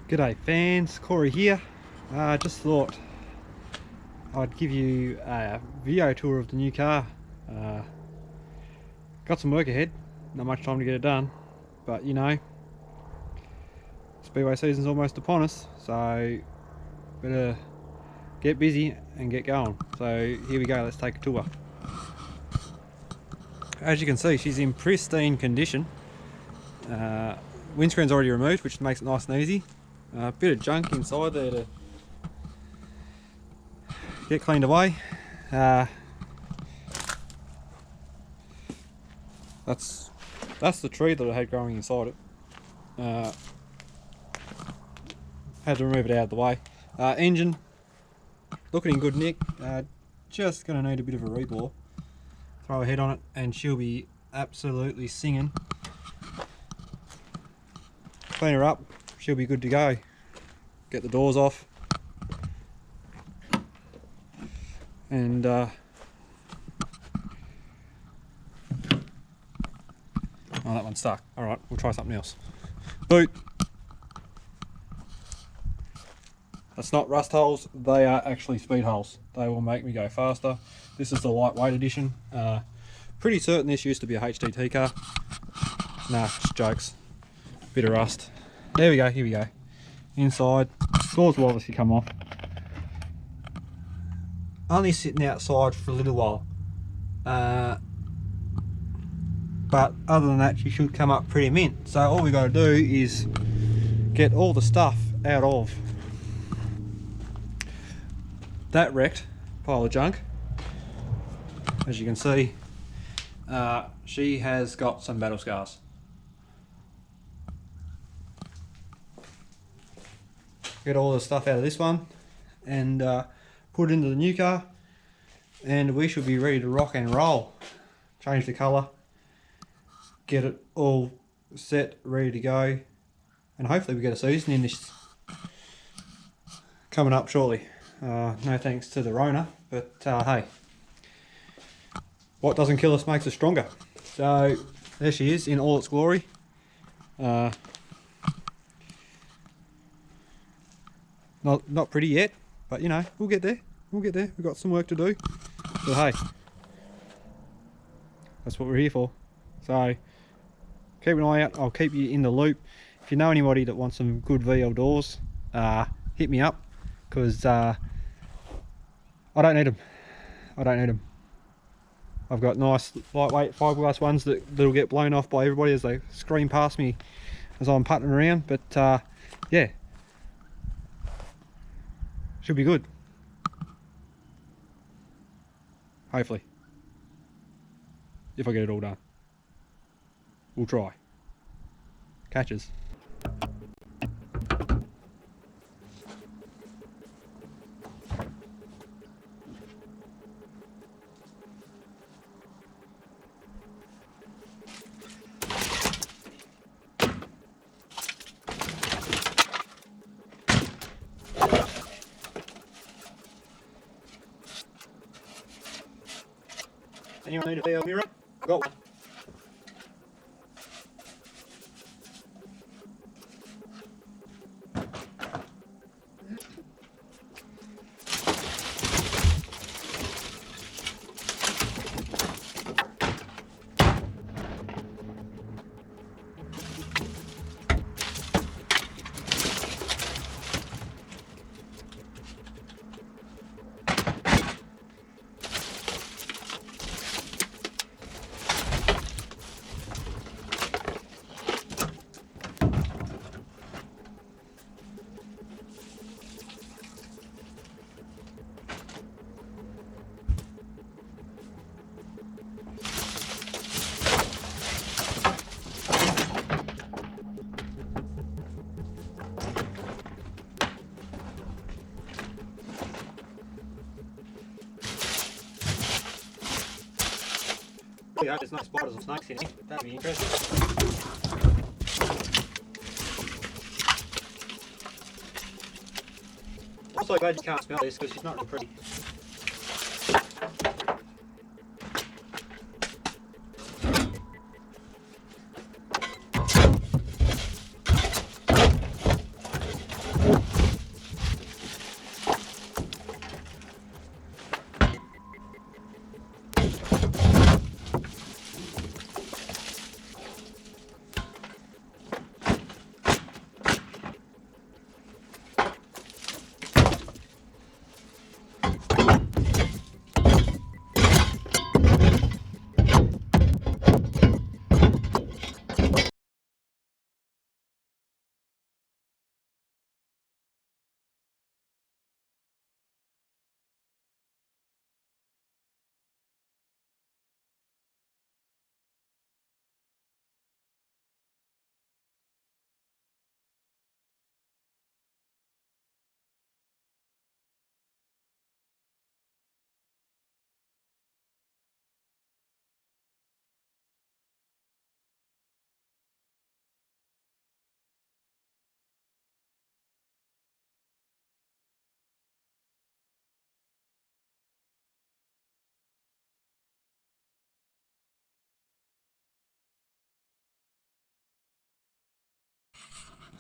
G'day fans, Corey here. Just thought I'd give you a video tour of the new car. Got some work ahead, not much time to get it done, but you know, Speedway season's almost upon us, so better get busy and get going. So here we go, let's take a tour. As you can see, she's in pristine condition. Windscreen's already removed, which makes it nice and easy. A bit of junk inside there to get cleaned away. That's the tree that I had growing inside it. Had to remove it out of the way. Engine looking in good nick. Just gonna need a bit of a rebore. Throw a head on it and she'll be absolutely singing. Clean her up, she'll be good to go. Get the doors off. And oh, that one's stuck. Alright, we'll try something else. Boot. That's not rust holes, they are actually speed holes. They will make me go faster. This is the lightweight edition. Pretty certain this used to be a HDT car. Nah, just jokes. Bit of rust. There we go, here we go. Inside, doors will obviously come off. Only sitting outside for a little while. But other than that, she should come up pretty mint. So all we got to do is get all the stuff out of that wrecked pile of junk. As you can see, she has got some battle scars. Get all the stuff out of this one and put it into the new car, and we should be ready to rock and roll. Change the colour, get it all set, ready to go, and hopefully we get a season in this coming up shortly. No thanks to the Rona, but hey, what doesn't kill us makes us stronger. So there she is in all its glory. Not pretty yet, but you know, we'll get there. We'll get there. We've got some work to do. But hey, that's what we're here for. So keep an eye out. I'll keep you in the loop. If you know anybody that wants some good VL doors, hit me up, because I don't need them. I don't need them. I've got nice lightweight fiberglass ones that'll get blown off by everybody as they scream past me as I'm putting around. But yeah. Should be good. Hopefully. If I get it all done. We'll try. Catches. Anyone need a VL mirror? Got one. I hope there's no spiders or snakes in here. That'd be interesting. I'm so glad you can't smell this, because she's not really pretty.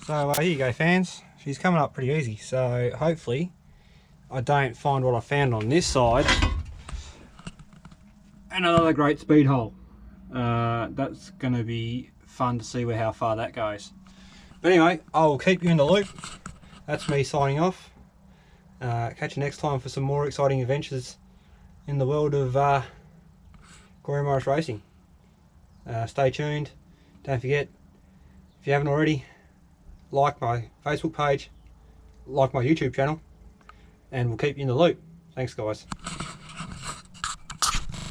So here you go, fans. She's coming up pretty easy, so hopefully I don't find what I found on this side. Another great speed hole. That's going to be fun to see how far that goes. But anyway, I'll keep you in the loop. That's me signing off. Catch you next time for some more exciting adventures in the world of Gory Morris Racing. Stay tuned. Don't forget, if you haven't already, like my Facebook page, like my YouTube channel, and we'll keep you in the loop. Thanks, guys.